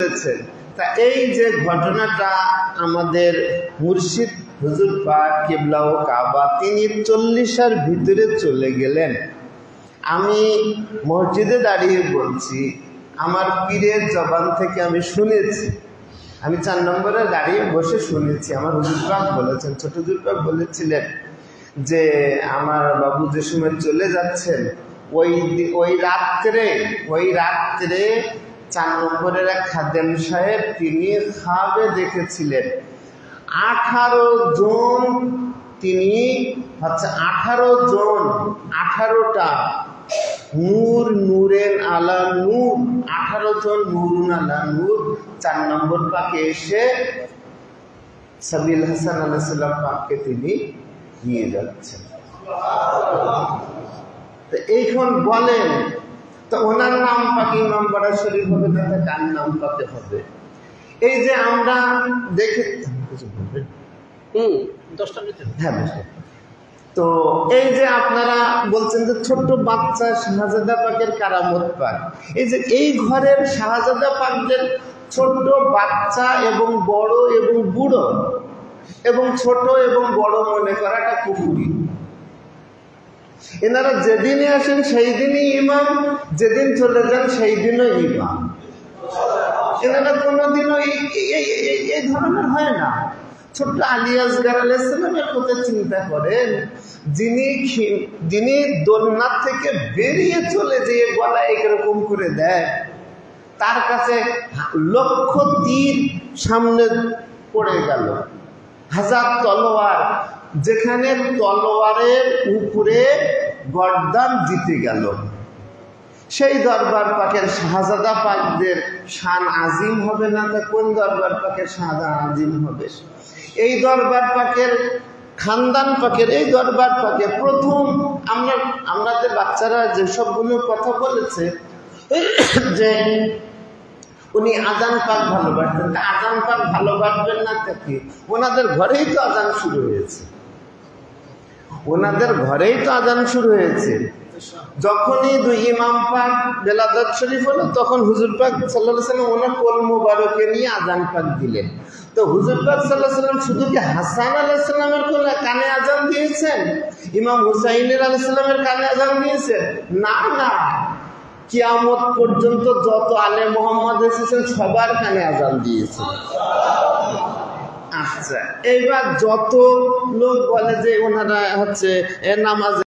বলেছেন। তা এই যে ঘটনাটা আমাদের মুর্শিদ হুজুর পাক কিবলা ও কাবা তিনি 40-এর ভিতরে চলে গেলেন। আমি মসজিদে দাঁড়িয়ে বলছি, আমার পীরের জবান থেকে আমি শুনেছি, আমি 4 নম্বরে দাঁড়িয়ে বসে শুনেছি। আমার হুজুর পাক বলেছেন, ছোট হুজুর পাক বলেছিলেন যে আমার বাবু যে সময় চলে যাচ্ছেন ওই রাত্রে 4 নম্বরের এক খাদেম সাহেব তিনি খাবে দেখেছিলেন 18 জন, তিনি হচ্ছে 18টা নূরের আলা নূর, 18 জন নূরুন আলা নূর 4 নম্বর পাকে এসে সাবিল হাসান আলাইহিস সালাম পাককে তিনি নিয়ে যাচ্ছেন। তো এইখন বলেন, তো ওনার নাম পাকে ইমাম বাড়া শরীফ হবে না, কার নাম পাতে হবে? এই যে আমরা দেখে তো এই যে আপনারা বলছেন যে ছোট্ট বাচ্চা শাহজাদা পাকের কারামত পাক, এই যে এই ঘরের শাহজাদা পাকদের ছোট্ট বাচ্চা এবং বড় এবং বুড়ো এবং ছোট এবং বড় মনে করাটা কুফরি। এনারা যেদিনই আসেন সেই দিনই ইমাম, যেদিন চলে যান সেই দিনও ইমাম। এনারা কোনোদিনও এই ধরনের হয় না। ছোট্ট আলী আসগার আলাইহিস সালামের কথা চিন্তা করেন, যিনি দোলনা থেকে বেরিয়ে চলে যেয়ে গলা একরকম করে দেয়, তার কাছে লক্ষ তীর সামনে পড়ে গেল, 1000 তলোয়ার, যেখানে তলোয়ারের উপরে গর্দান জিতে গেল। সেই দরবার পাকের শাহজাদা পাকদের শান আজিম হবে না, তা কোন দরবার পাকের শান আজিম হবে? এই দরবার পাকের খানদান পাকের, এই দরবার পাকে প্রথম আমাদের বাচ্চারা যেসবগুলো কথা বলেছে যে উনি আজান পাক ভালোবাসতেন, আজান পাক ভালোবাসবেন না কি? ওনাদের ঘরেই তো আজান শুরু হয়েছে, ওনাদের ঘরেই তো আজান শুরু হয়েছে। যখনই 2 ইমাম পাক বেলাদাত শরীফ হলো, তখন হুজুর পাক সাল্লাল্লাহু আলাইহি ওয়াসাল্লাম ওনার কোল মুবারকে নিয়ে আজান পাক দিলেন। তো হুজুর পাক সাল্লাল্লাহু আলাইহি ওয়াসাল্লাম শুধু কি হাসান আলাইহিস সালামের কানে আজান দিয়েছেন, ইমাম হুসাইনের আলাইহিস সালামের কানে আজান দিয়েছেন? না না, কিয়ামত পর্যন্ত যত আলে মুহাম্মদ এসেছেন সবার কানে আজান দিয়েছেন। আচ্ছা, এইবার যত লোক বলে যে ওনারা হচ্ছে নামাজ